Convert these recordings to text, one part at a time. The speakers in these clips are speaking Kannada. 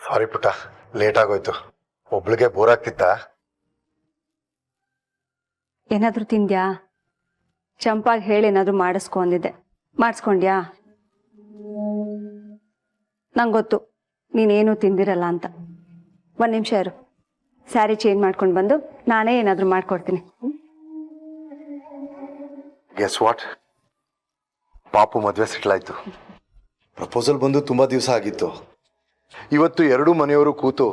ಸಾರಿ ಪುಟ್ಟ, ಲೇಟ್ ಆಗೋಯ್ತು. ಒಬ್ಳಿಗೆ ಬೋರ್ ಆಗ್ತಿತ್ತ? ಏನಾದರೂ ತಿಂದ್ಯಾ? ಚಂಪಾಗಿ ಹೇಳಿ ಏನಾದರೂ ಮಾಡಿಸ್ಕೊ ಅಂದಿದ್ದೆ, ಮಾಡಿಸ್ಕೊಂಡ್ಯಾ? ನಂಗೆ ಗೊತ್ತು ನೀನೇನು ತಿಂದಿರಲ್ಲ ಅಂತ. ಒಂದು ನಿಮಿಷ ಇರು, ಸ್ಯಾರಿ ಚೇಂಜ್ ಮಾಡ್ಕೊಂಡು ಬಂದು ನಾನೇ ಏನಾದರೂ ಮಾಡ್ಕೊಡ್ತೀನಿ. Guess what? ಪಾಪು ಮದುವೆ ಸೆಟ್ಲ್ ಆಯ್ತು. ಪ್ರಪೋಸಲ್ ಬಂದು ತುಂಬಾ ದಿವಸ ಆಗಿತ್ತು. ಇವತ್ತು ಎರಡೂ ಮನೆಯವರು ಕೂತು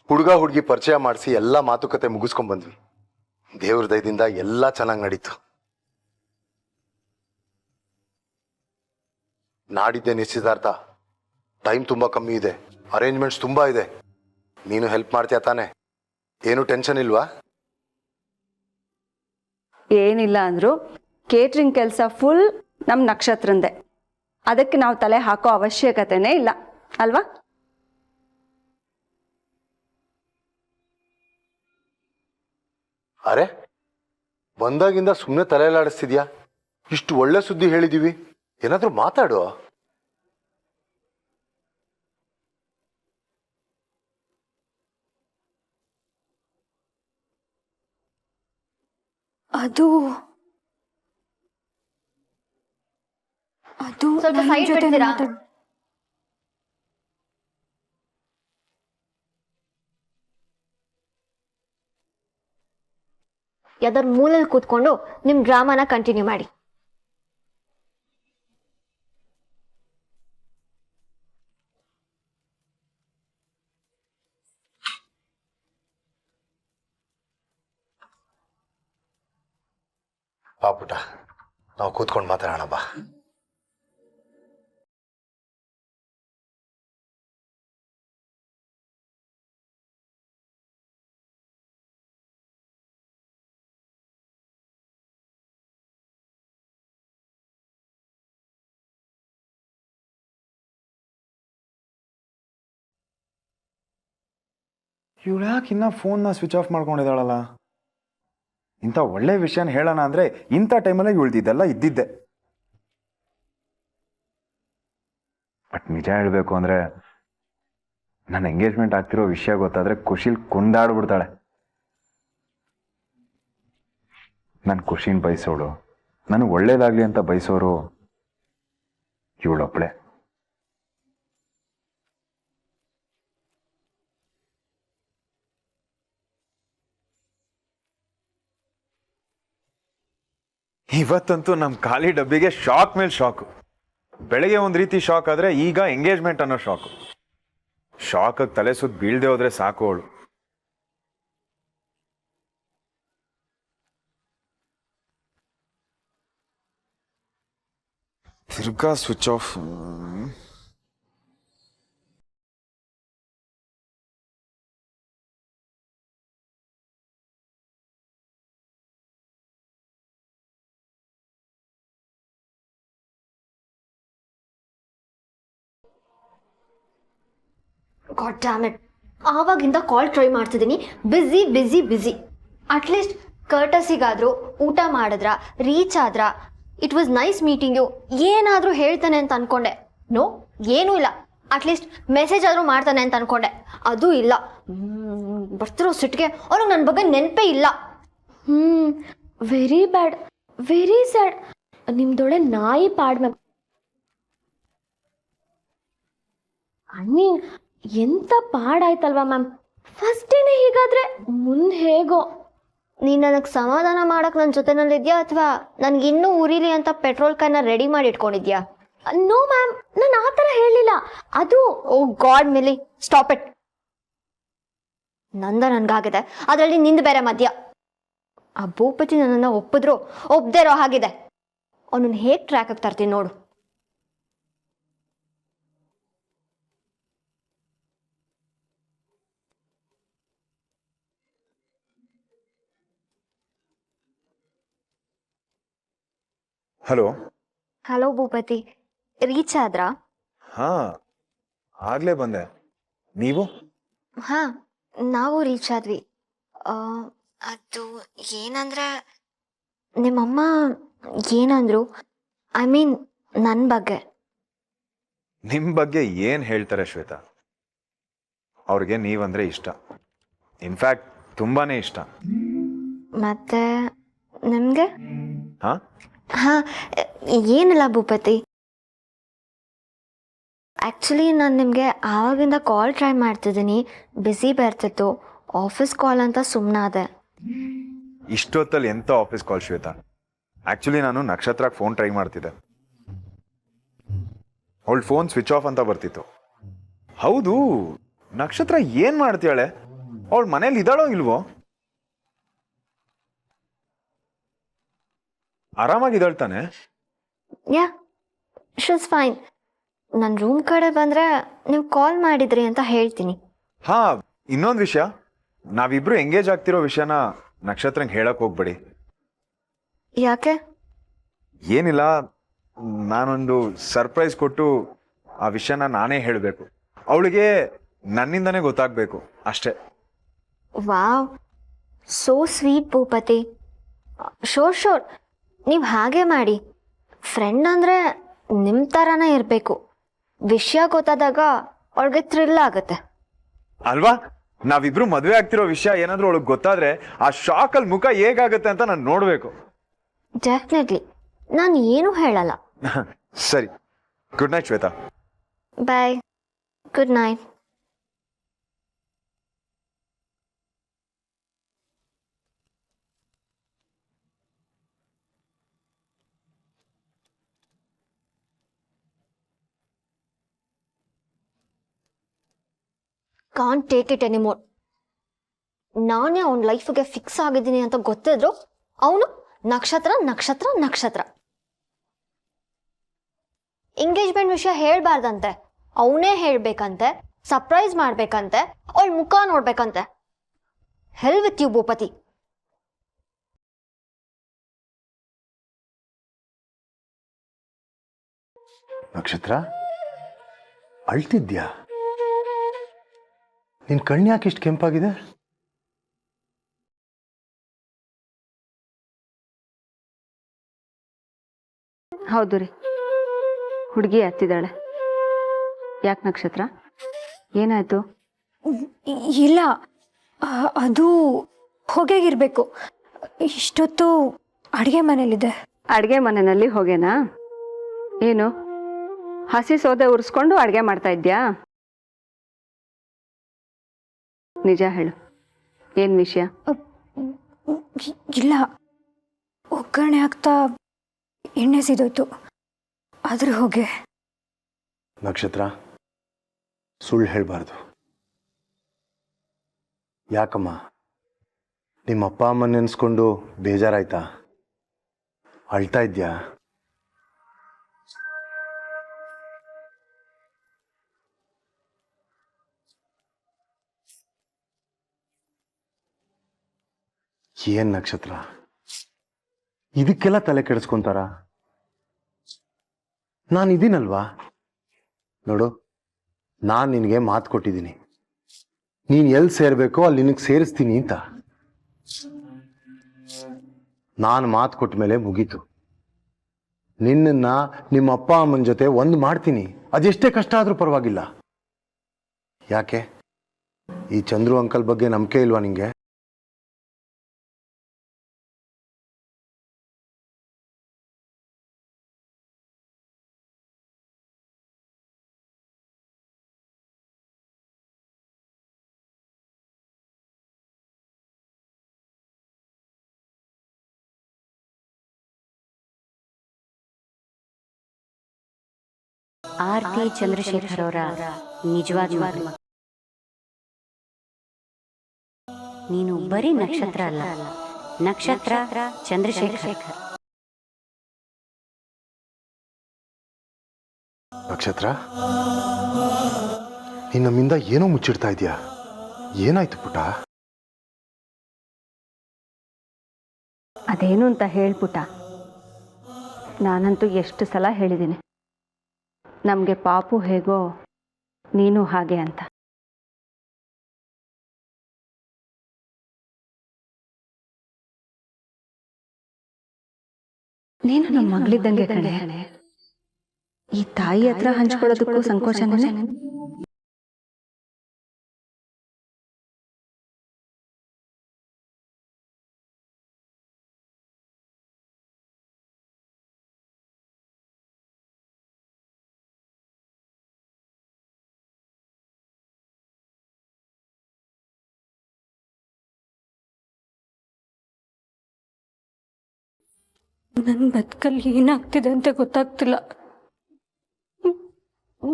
ಹುಡುಗ ಹುಡುಗಿ ಪರಿಚಯ ಮಾಡಿಸಿ ಎಲ್ಲ ಮಾತುಕತೆ ಮುಗಿಸ್ಕೊಂಡ್ ಬಂದ್ವಿ. ದೇವ್ರ ದಯದಿಂದ ಎಲ್ಲ ಚೆನ್ನಾಗಿ ನಡೀತು. ನಾಡಿದ್ದೆ ನಿಶ್ಚಿತಾರ್ಥ. ಟೈಮ್ ತುಂಬಾ ಕಮ್ಮಿ ಇದೆ, ಅರೇಂಜ್ಮೆಂಟ್ಸ್ ತುಂಬಾ ಇದೆ. ನೀನು ಹೆಲ್ಪ್ ಮಾಡ್ತೀಯ ತಾನೆ? ಏನು ಟೆನ್ಷನ್ ಇಲ್ವಾ? ಏನಿಲ್ಲ ಅಂದರೂ ಕೇಟ್ರಿಂಗ್ ಕೆಲಸ ಫುಲ್ ನಮ್ಮ ನಕ್ಷತ್ರಂದೆ. ಅದಕ್ಕೆ ನಾವು ತಲೆ ಹಾಕೋ ಅವಶ್ಯಕತೆನೇ ಇಲ್ಲ ಅಲ್ವಾ? ಅರೆ, ಬಂದಾಗಿಂದ ಸುಮ್ಮನೆ ತಲೆಯಲ್ಲಾಡಿಸ್ತಿದ್ಯಾ? ಇಷ್ಟು ಒಳ್ಳೆ ಸುದ್ದಿ ಹೇಳಿದೀವಿ, ಏನಾದ್ರೂ ಮಾತಾಡು. ಅದು ಸ್ವಲ್ಪ ಸೈಡ್ ಬಿಡ್ತೀರಾ? ಯಾವ್ದಾದ್ರು ಮೂಲಲ್ಲಿ ಕೂತ್ಕೊಂಡು ನಿಮ್ ಡ್ರಾಮಾನ ಕಂಟಿನ್ಯೂ ಮಾಡಿ. ಬಾ ಪುಟ್ಟ, ನಾವು ಕೂತ್ಕೊಂಡು ಮಾತಾಡೋಣ ಬಾ. ಇವಳು ಯಾಕೆ ಇನ್ನೂ ಫೋನ್ನ ಸ್ವಿಚ್ ಆಫ್ ಮಾಡ್ಕೊಂಡಿದ್ದಾಳಲ್ಲ? ಇಂಥ ಒಳ್ಳೆ ವಿಷಯನ ಹೇಳೋಣ ಅಂದರೆ ಇಂಥ ಟೈಮಲ್ಲೇ ಇವಳ್ದಿದ್ದೆಲ್ಲ ಇದ್ದಿದ್ದೆ. ಬಟ್ ನಿಜ ಹೇಳಬೇಕು ಅಂದರೆ ನನ್ನ ಎಂಗೇಜ್ಮೆಂಟ್ ಆಗ್ತಿರೋ ವಿಷಯ ಗೊತ್ತಾದರೆ ಖುಷಿಲಿ ಕುಂದಾಡ್ಬಿಡ್ತಾಳೆ. ನನ್ನ ಖುಷಿನ ಬಯಸೋಳು, ನನಗೆ ಒಳ್ಳೇದಾಗಲಿ ಅಂತ ಬಯಸೋರು ಇವಳೊಬ್ಬಳೆ. ಇವತ್ತಂತೂ ನಮ್ಮ ಖಾಲಿ ಡಬ್ಬಿಗೆ ಶಾಕ್ ಮೇಲೆ ಶಾಕು. ಬೆಳಗ್ಗೆ ಒಂದು ರೀತಿ ಶಾಕ್ ಆದರೆ ಈಗ ಎಂಗೇಜ್ಮೆಂಟ್ ಅನ್ನೋ ಶಾಕು. ಶಾಕಾಗಿ ತಲೆ ಸುತ್ತ ಬೀಳ್ದೆ ಹೋದ್ರೆ ಸಾಕು ಅವಳು. ತಿರ್ಗಾ switch off. God damn it, ಆವಾಗಿಂದ ಕಾಲ್ ಟ್ರೈ ಮಾಡ್ತಿದ್ದೀನಿ, ಬ್ಯುಸಿ ಬ್ಯುಸಿ ಬ್ಯುಸಿ. ಅಟ್ಲೀಸ್ಟ್ ಕರ್ಟಸಿಗಾದ್ರೂ ಊಟ ಮಾಡಿದ್ರ, ರೀಚ್ ಆದ್ರ, it was nice meeting you ಏನಾದರೂ ಹೇಳ್ತಾನೆ ಅಂತ ಅನ್ಕೊಂಡೆ. ನೋ, ಏನೂ ಇಲ್ಲ. ಅಟ್ಲೀಸ್ಟ್ ಮೆಸೇಜ್ ಆದರೂ ಮಾಡ್ತಾನೆ ಅಂತ ಅನ್ಕೊಂಡೆ, ಅದು ಇಲ್ಲ. ಬರ್ತಿರೋ ಸಿಟ್ಟಿಗೆ ಅವ್ನಿಗೆ ನನ್ನ ಬಗ್ಗೆ ನೆನಪೇ ಇಲ್ಲ. Very bad, very sad. ನಿಮ್ದೊಳೆ ನಾಯಿ ಪಾಡ್ ಮ್ಯಾಮ್. ಅನ್ನಿ ಎಂತ ಪಾಡಾಯ್ತಲ್ವಾ ಮ್ಯಾಮ್. ಫಸ್ಟ್ ಡೇನೇ ಹೀಗಾದ್ರೆ ಮುಂದೆ ಹೇಗೋ. ನೀನು ನನಗೆ ಸಮಾಧಾನ ಮಾಡಕ್ಕೆ ನನ್ನ ಜೊತೆನಲ್ಲಿದ್ಯಾ ಅಥವಾ ನನಗೆ ಇನ್ನೂ ಉರಿಲಿ ಅಂತ ಪೆಟ್ರೋಲ್ ಕ್ಯಾನ್ನ ರೆಡಿ ಮಾಡಿ ಇಟ್ಕೊಂಡಿದ್ಯಾ? ನೋ ಮ್ಯಾಮ್, ನಾನು ಆ ಥರ ಹೇಳಿಲ್ಲ. ಅದು ಓ ಗಾಡ್ ಮಿಲಿ, ಸ್ಟಾಪ್ ಇಟ್. ನನಗಾಗಿದೆ, ಅದರಲ್ಲಿ ನಿಂದು ಬೇರೆ ಮಧ್ಯ. ಆ ಭೂಪತಿ ನನ್ನನ್ನು ಒಪ್ಪಿದ್ರು ಒಪ್ಪದೇ ಇರೋ ಹಾಗಿದೆ. ಅವನನ್ನು ಹೇಗೆ ಟ್ರ್ಯಾಕಿಗೆ ತರ್ತೀನಿ ನೋಡು. ಹಲೋ. ಹಲೋ ಭೂಪತಿ, ರೀಚ್ ಆದ್ರಾ? ಹಾಂ, ಆಗಲೇ ಬಂದೆ. ನೀವು? ಹಾಂ, ನಾವು ರೀಚ್ ಆದ್ವಿ. ಅದು ಏನಂದ್ರೆ ನಿಮ್ಮಮ್ಮ ಏನಂದ್ರು, ಐ ಮೀನ್ ನನ್ನ ಬಗ್ಗೆ. ನಿಮ್ಮ ಬಗ್ಗೆ ಏನು ಹೇಳ್ತಾರೆ ಶ್ವೇತಾ? ಅವ್ರಿಗೆ ನೀವಂದರೆ ಇಷ್ಟ. ಇನ್ಫ್ಯಾಕ್ಟ್ ತುಂಬಾ ಇಷ್ಟ. ಮತ್ತೆ ನಿಮಗೆ? ಹಾಂ, ಹಾಂ, ಏನಿಲ್ಲ ಭೂಪತಿ. ಆ್ಯಕ್ಚುಲಿ ನಾನು ನಿಮಗೆ ಆವಾಗಿಂದ ಕಾಲ್ ಟ್ರೈ ಮಾಡ್ತಿದ್ದೀನಿ, ಬ್ಯುಸಿ ಬರ್ತಿತ್ತು. ಆಫೀಸ್ ಕಾಲ್ ಅಂತ ಸುಮ್ಮನಾದೆ. ಇಷ್ಟೊತ್ತಲ್ಲಿ ಎಂಥ ಆಫೀಸ್ ಕಾಲ್ ಶ್ವೇತಾ? ಆ್ಯಕ್ಚುಲಿ ನಾನು ನಕ್ಷತ್ರಕ್ಕೆ ಫೋನ್ ಟ್ರೈ ಮಾಡ್ತಿದ್ದೆ. ಅವಳು ಫೋನ್ ಸ್ವಿಚ್ ಆಫ್ ಅಂತ ಬರ್ತಿತ್ತು. ಹೌದು, ನಕ್ಷತ್ರ ಏನು ಮಾಡ್ತಾಳೆ? ಅವಳು ಮನೇಲಿ ಇದ್ದಾಳೋ ಇಲ್ವೋ? ಆರಾಮಾಗಿದ್ದಾಳೆ ತಾನೆ? ಯಾ, ಶೀಸ್ ಫೈನ್. ನನ್ನ ರೂಮ್ ಕಡೆ ಬಂದರೆ ನೀವು ಕಾಲ್ ಮಾಡಿದ್ರಿ ಅಂತ ಹೇಳ್ತೀನಿ. ಹಾಂ, ಇನ್ನೊಂದು ವಿಷಯ, ನಾವಿಬ್ರು ಎಂಗೇಜ್ ಆಗ್ತಿರೋ ವಿಷಯನ ನಕ್ಷತ್ರಂಗೆ ಹೇಳಕ್ ಹೋಗ್ಬೇಡಿ. ಯಾಕೆ? ಏನಿಲ್ಲ, ನಾನೊಂದು ಸರ್ಪ್ರೈಸ್ ಕೊಟ್ಟು ಆ ವಿಷಯನ ನಾನೇ ಹೇಳಬೇಕು. ಅವಳಿಗೆ ನನ್ನಿಂದನೇ ಗೊತ್ತಾಗಬೇಕು ಅಷ್ಟೇ. ವಾವ್, ಸೋ ಸ್ವೀಟ್ ಭೂಪತಿ. ಶೋರ್ ಶೋರ್, ನೀವು ಹಾಗೆ ಮಾಡಿ. ಫ್ರೆಂಡ್ ಅಂದರೆ ನಿಮ್ಮ ಥರನೇ ಇರಬೇಕು. ವಿಷಯ ಗೊತ್ತಾದಾಗ ಅವಳಿಗೆ ಥ್ರಿಲ್ ಆಗುತ್ತೆ ಅಲ್ವಾ? ನಾವಿಬ್ರು ಮದುವೆ ಆಗ್ತಿರೋ ವಿಷಯ ಏನಾದರೂ ಅವಳಿಗೆ ಗೊತ್ತಾದ್ರೆ ಆ ಶಾಕಲ್ಲಿ ಮುಖ ಹೇಗಾಗುತ್ತೆ ಅಂತ ನಾನು ನೋಡಬೇಕು. ಡೆಫಿನೆಟ್ಲಿ, ನಾನು ಏನೂ ಹೇಳಲ್ಲ. ಸರಿ, good night Shweta. Bye, good night. Can't take it anymore. ನಾನೇ ಅವನ ಲೈಫಿಗೆ ಫಿಕ್ಸ್ ಆಗಿದ್ದೀನಿ ಅಂತ ಗೊತ್ತಿದ್ರು ಅವನು ನಕ್ಷತ್ರ ನಕ್ಷತ್ರ ನಕ್ಷತ್ರ. ಎಂಗೇಜ್ಮೆಂಟ್ ವಿಷಯ ಹೇಳ್ಬಾರ್ದಂತೆ, ಅವನೇ ಹೇಳ್ಬೇಕಂತೆ, ಸರ್ಪ್ರೈಸ್ ಮಾಡ್ಬೇಕಂತೆ, ಅವಳ ಮುಖ ನೋಡ್ಬೇಕಂತೆ. ಹೆಲ್ ವಿತ್ ಯು ಭೂಪತಿ. ನಕ್ಷತ್ರ, ಅಳ್ತಿದ್ಯಾ? ನಿನ್ ಕಣ್ಣು ಯಾಕೆ ಇಷ್ಟು ಕೆಂಪಾಗಿದೆ? ಹೌದು ರೀ, ಹುಡುಗಿ ಹತ್ತಿದ್ದಾಳೆ. ಯಾಕೆ ನಕ್ಷತ್ರ, ಏನಾಯ್ತು? ಇಲ್ಲ, ಅದು ಹೊಗೆಗಿರ್ಬೇಕು. ಇಷ್ಟೊತ್ತು ಅಡುಗೆ ಮನೇಲಿದೆ. ಅಡುಗೆ ಮನೆಯಲ್ಲಿ ಹೊಗೆನಾ? ಏನು ಹಸಿ ಸೌದೆ ಉರಿಸ್ಕೊಂಡು ಅಡುಗೆ ಮಾಡ್ತಾ ಇದ್ಯಾ? ನಿಜ ಹೇಳು, ಏನು ವಿಷಯ? ಇಲ್ಲ, ಒಗ್ಗರಣೆ ಹಾಕ್ತಾ ಎಣ್ಣೆ ಸಿದೋಯ್ತು, ಅದ್ರ ಹೊಗೆ. ನಕ್ಷತ್ರ, ಸುಳ್ಳು ಹೇಳಬಾರ್ದು. ಯಾಕಮ್ಮ, ನಿಮ್ಮ ಅಪ್ಪ ಅಮ್ಮ ನೆನೆಸ್ಕೊಂಡು ಬೇಜಾರಾಯ್ತಾ? ಅಳ್ತಾ ಇದ್ಯಾ? ಏನ್ ನಕ್ಷತ್ರ, ಇದಕ್ಕೆಲ್ಲ ತಲೆ ಕೆಡಿಸ್ಕೊಂತಾರ? ನಾನಿದ್ದೀನಲ್ವಾ? ನೋಡು, ನಾನು ನಿನಗೆ ಮಾತು ಕೊಟ್ಟಿದ್ದೀನಿ, ನೀನು ಎಲ್ಲಿ ಸೇರಬೇಕೋ ಅಲ್ಲಿ ನಿನಗೆ ಸೇರಿಸ್ತೀನಿ ಅಂತ. ನಾನು ಮಾತು ಕೊಟ್ಟ ಮೇಲೆ ಮುಗೀತು. ನಿನ್ನನ್ನ ನಿಮ್ಮ ಅಪ್ಪ ಅಮ್ಮನ ಜೊತೆ ಒಂದು ಮಾಡ್ತೀನಿ, ಅದೆಷ್ಟೇ ಕಷ್ಟ ಆದರೂ ಪರವಾಗಿಲ್ಲ. ಯಾಕೆ, ಈ ಚಂದ್ರು ಅಂಕಲ್ ಬಗ್ಗೆ ನಂಬಿಕೆ ಇಲ್ವಾ ನಿಂಗೆ? ಆರ್ತಿ ಚಂದ್ರಶೇಖರ್ ಅವರ ನಿಜವಾದ ಮಗಳು. ನೀನು ಬರೀ ನಕ್ಷತ್ರ ಅಲ್ಲ, ನಕ್ಷತ್ರ ಚಂದ್ರಶೇಖರ್. ನಕ್ಷತ್ರ, ನೀನು ನಮ್ಮಿಂದ ಏನೋ ಮುಚ್ಚಿಡ್ತಾ ಇದೀಯಾ? ಏನಾಯ್ತು ಪುಟ? ಅದೇನು ಅಂತ ಹೇಳ್ಪುಟ. ನಾನಂತೂ ಎಷ್ಟು ಸಲ ಹೇಳಿದ್ದೀನಿ, ನಮಗೆ ಪಾಪು ಹೇಗೋ ನೀನು ಹಾಗೆ ಅಂತ. ನೀನು ನಮ್ಮ ಮಗಳಿದ್ದಂಗೆ ಕಣೆ. ಈ ತಾಯಿ ಹತ್ರ ಹಂಚ್ಕೊಳ್ಳೋದಕ್ಕೂ ಸಂಕೋಚನೇ. ನನ್ನ ಬದುಕಲ್ಲಿ ಏನಾಗ್ತಿದೆ ಅಂತ ಗೊತ್ತಾಗ್ತಿಲ್ಲ.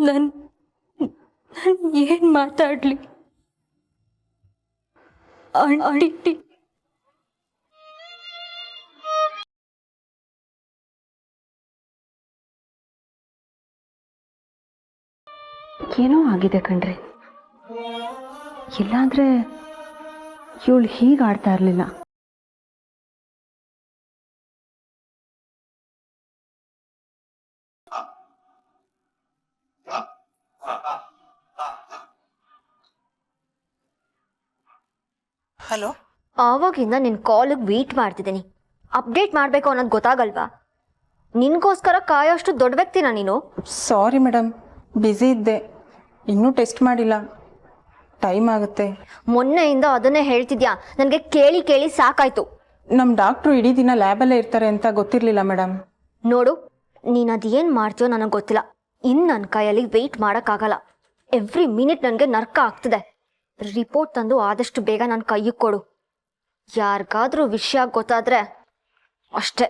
ನಾನು ಏನು ಮಾತಾಡಲಿ? ಆಂಟಿ ಏನೋ ಆಗಿದೆ ಕಣ್ರಿ. ಇಲ್ಲಾಂದ್ರೆ ಇವಳು ಹೀಗೆ ಆಡ್ತಾ ಇರಲಿಲ್ಲ. ಹಲೋ. ಆವಾಗಿಂದ ನಿನ್ನ ಕಾಲಿಗೆ ವೇಟ್ ಮಾಡ್ತಿದ್ದೀನಿ. ಅಪ್ಡೇಟ್ ಮಾಡಬೇಕು ಅನ್ನೋದು ಗೊತ್ತಾಗಲ್ವಾ? ನಿನಗೋಸ್ಕರ ಕಾಯೋಷ್ಟು ದೊಡ್ಡ ವ್ಯಕ್ತಿನ ನೀನು? ಸಾರಿ ಮೇಡಮ್, ಬ್ಯುಸಿ ಇದ್ದೆ, ಇನ್ನೂ ಟೆಸ್ಟ್ ಮಾಡಿಲ್ಲ, ಟೈಮ್ ಆಗುತ್ತೆ. ಮೊನ್ನೆಯಿಂದ ಅದನ್ನೇ ಹೇಳ್ತಿದ್ಯಾ, ನನಗೆ ಕೇಳಿ ಕೇಳಿ ಸಾಕಾಯ್ತು. ನಮ್ಮ ಡಾಕ್ಟ್ರು ಇಡೀ ದಿನ ಲ್ಯಾಬಲ್ಲೇ ಇರ್ತಾರೆ ಅಂತ ಗೊತ್ತಿರಲಿಲ್ಲ ಮೇಡಮ್. ನೋಡು, ನೀನು ಅದೇನು ಮಾಡ್ತೀಯೋ ನನಗೆ ಗೊತ್ತಿಲ್ಲ. ಇನ್ನು ನನ್ನ ಕೈಯಲ್ಲಿ ವೆಯ್ಟ್ ಮಾಡೋಕ್ಕಾಗಲ್ಲ. ಎವ್ರಿ ಮಿನಿಟ್ ನನಗೆ ನರ್ಕ ಆಗ್ತಿದೆ. ರಿಪೋರ್ಟ್ ತಂದು ಆದಷ್ಟು ಬೇಗ ನನ್ನ ಕೈಗೆ ಕೊಡು. ಯಾರಿಗಾದ್ರೂ ವಿಷಯ ಗೊತ್ತಾದ್ರೆ ಅಷ್ಟೇ.